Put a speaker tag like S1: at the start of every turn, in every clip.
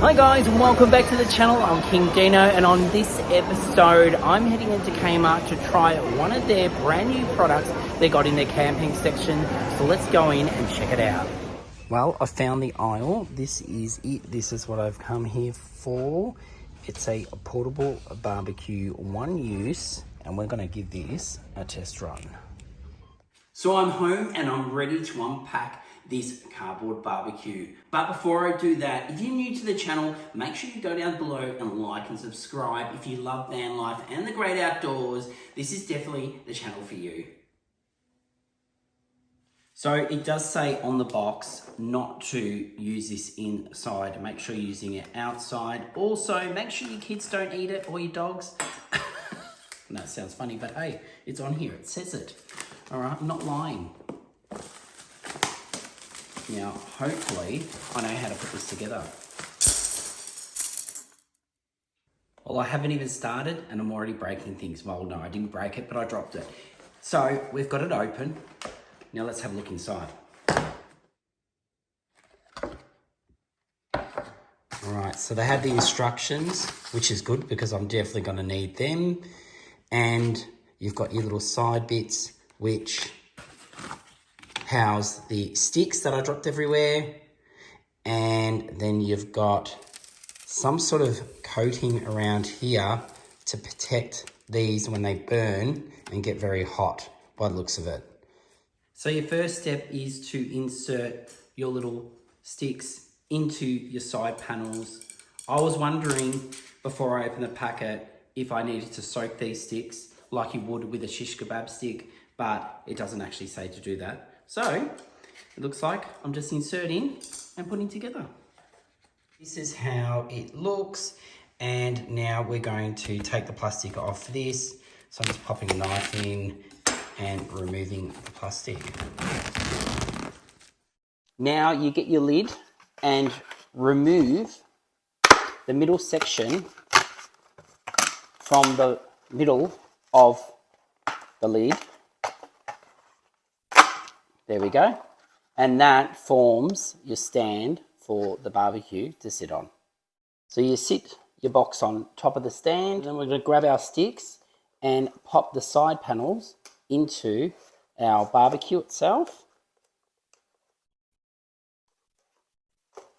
S1: Hi guys, and welcome back to the channel. I'm King Dino, and on this episode I'm heading into Kmart to try one of their brand new products they got in their camping section. So let's go in and check it out. Well, I found the aisle. This is it. This is what I've come here for. It's a portable barbecue, one use, and we're going to give this a test run. So I'm home and I'm ready to unpack this cardboard barbecue. But before I do that, if you're new to the channel, make sure you go down below and like and subscribe. If you love van life and the great outdoors, this is definitely the channel for you. So it does say on the box not to use this inside. Make sure you're using it outside. Also, make sure your kids don't eat it or your dogs. That sounds funny, but hey, it's on here. It says it. All right, I'm not lying. Now, hopefully, I know how to put this together. Well, I haven't even started and I'm already breaking things. Well, no, I didn't break it, but I dropped it. So, we've got it open. Now, let's have a look inside. All right, so they have the instructions, which is good because I'm definitely going to need them. And you've got your little side bits, which house the sticks that I dropped everywhere, and then you've got some sort of coating around here to protect these when they burn and get very hot by the looks of it. So your first step is to insert your little sticks into your side panels. I was wondering before I opened the packet if I needed to soak these sticks like you would with a shish kebab stick, but it doesn't actually say to do that. So, it looks like I'm just inserting and putting together. This is how it looks, and now we're going to take the plastic off this. So I'm just popping a knife in and removing the plastic. Now you get your lid and remove the middle section from the middle of the lid. There we go. And that forms your stand for the barbecue to sit on. So you sit your box on top of the stand, and we're going to grab our sticks and pop the side panels into our barbecue itself.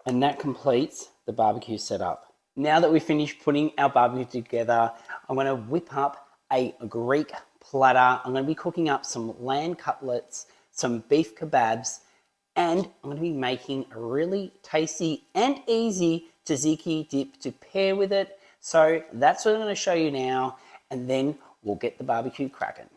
S1: And that completes the barbecue setup. Now that we've finished putting our barbecue together, I'm going to whip up a Greek platter. I'm going to be cooking up some lamb cutlets, some beef kebabs, and I'm going to be making a really tasty and easy tzatziki dip to pair with it. So that's what I'm going to show you now, and then we'll get the barbecue cracking.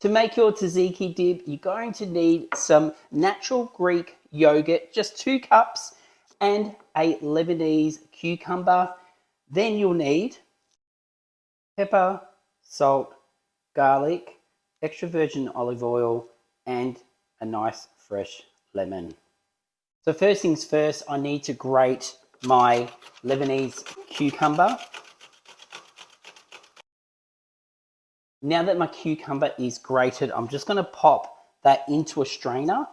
S1: To make your tzatziki dip, you're going to need some natural Greek yogurt, just 2 cups, and a Lebanese cucumber. Then you'll need pepper, salt, garlic, extra virgin olive oil, and a nice fresh lemon. So first things first, I need to grate my Lebanese cucumber. Now that my cucumber is grated, I'm just going to pop that into a strainer,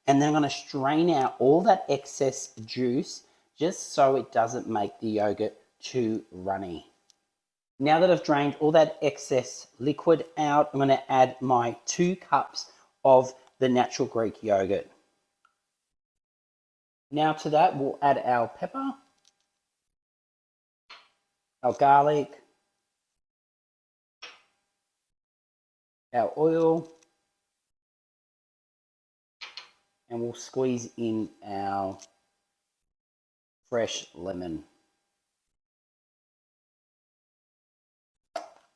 S1: and then I'm going to strain out all that excess juice just so it doesn't make the yogurt too runny. Now that I've drained all that excess liquid out, I'm going to add my 2 cups of the natural Greek yogurt. Now to that, we'll add our pepper, our garlic, our oil, and we'll squeeze in our fresh lemon.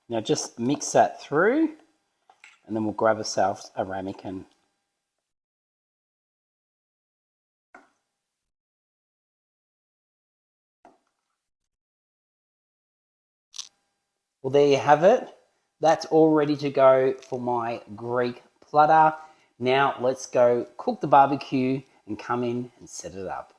S1: Now just mix that through, and then we'll grab ourselves a ramekin. Well, there you have it. That's all ready to go for my Greek platter. Now let's go cook the barbecue and come in and set it up.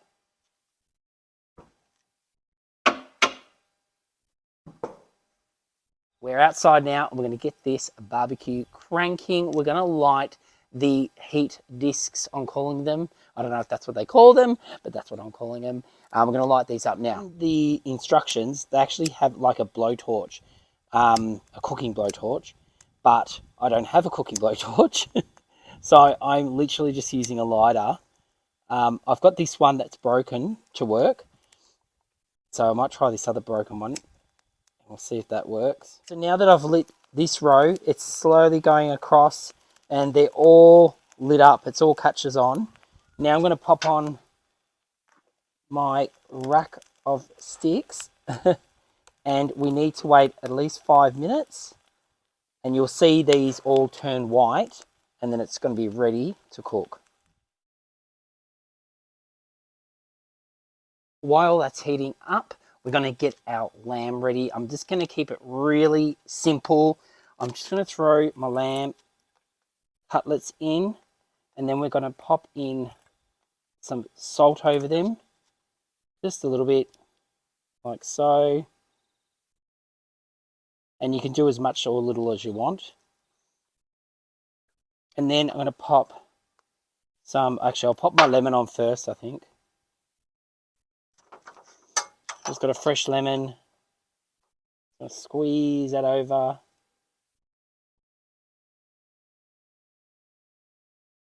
S1: We're outside now and we're going to get this barbecue cranking. We're going to light the heat discs, I'm calling them. I don't know if that's what they call them, but that's what I'm calling them. We're going to light these up now. The instructions, they actually have like a blowtorch, a cooking blowtorch, but I don't have a cooking blowtorch. So I'm literally just using a lighter. I've got this one that's broken to work. So I might try this other broken one. We'll see if that works. So now that I've lit this row, it's slowly going across and they're all lit up. It's all catches on. Now I'm going to pop on my rack of sticks and we need to wait at least 5 minutes and you'll see these all turn white and then it's going to be ready to cook. While that's heating up, we're going to get our lamb ready. I'm just going to keep it really simple. I'm just going to throw my lamb cutlets in and then we're going to pop in some salt over them. Just a little bit, like so. And you can do as much or little as you want. And then I'm going to pop some, actually I'll pop my lemon on first, I think. Just got a fresh lemon. I'll squeeze that over.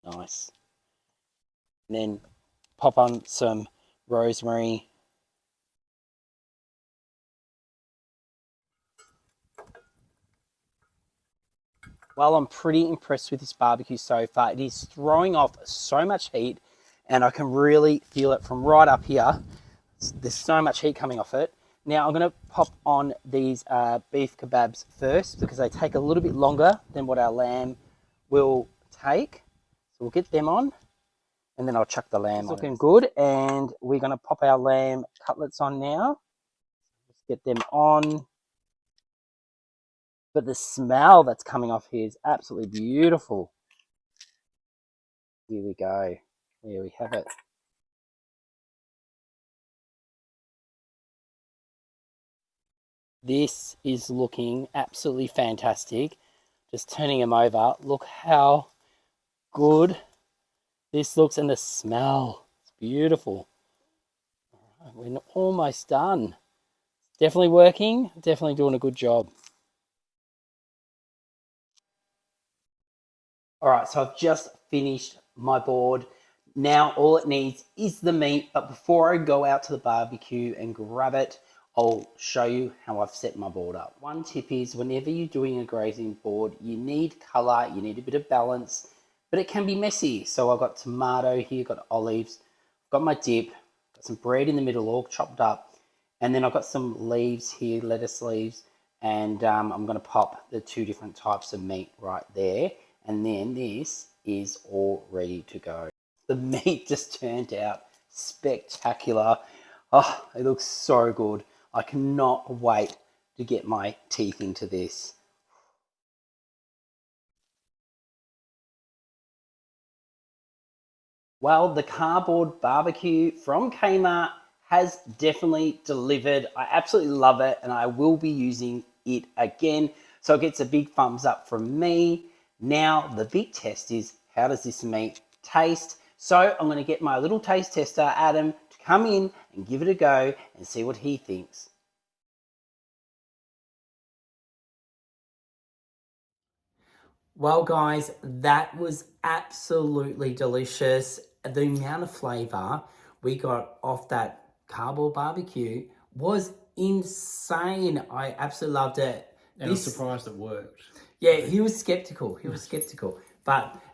S1: Nice. And then pop on some rosemary. Well, I'm pretty impressed with this barbecue so far. It is throwing off so much heat and I can really feel it from right up here. There's so much heat coming off it. Now I'm going to pop on these beef kebabs first because they take a little bit longer than what our lamb will take. So we'll get them on and then I'll chuck the lamb on. It's looking good and we're going to pop our lamb cutlets on now. Let's get them on. But the smell that's coming off here is absolutely beautiful. Here we go. There we have it. This is looking absolutely fantastic. Just turning them over. Look how good this looks and the smell. It's beautiful. All right, we're almost done. Definitely working. Definitely doing a good job. All right, so I've just finished my board. Now all it needs is the meat, but before I go out to the barbecue and grab it, I'll show you how I've set my board up. One tip is whenever you're doing a grazing board, you need color, you need a bit of balance, but it can be messy. So I've got tomato here, got olives, got my dip, got some bread in the middle all chopped up, and then I've got some leaves here, lettuce leaves, and I'm gonna pop the 2 different types of meat right there. And then this is all ready to go. The meat just turned out spectacular. Oh, it looks so good. I cannot wait to get my teeth into this. Well, the cardboard barbecue from Kmart has definitely delivered. I absolutely love it and I will be using it again. So it gets a big thumbs up from me. Now the big test is, how does this meat taste? So I'm going to get my little taste tester, Adam, to come in and give it a go and see what he thinks. Well, guys, that was absolutely delicious. The amount of flavour we got off that cardboard barbecue was insane. I absolutely loved it.
S2: And I was surprised it worked.
S1: Yeah, he was skeptical. He was skeptical.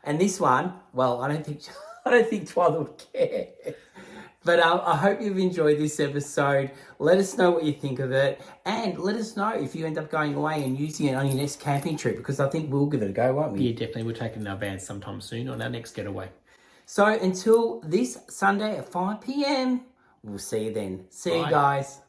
S1: And this one, well, I don't think Twyla would care. But I hope you've enjoyed this episode. Let us know what you think of it. And let us know if you end up going away and using it on your next camping trip, because I think we'll give it a go, won't we?
S2: Yeah, definitely. We're taking our van sometime soon on our next getaway.
S1: So until this Sunday at 5 p.m, we'll see you then. See you guys.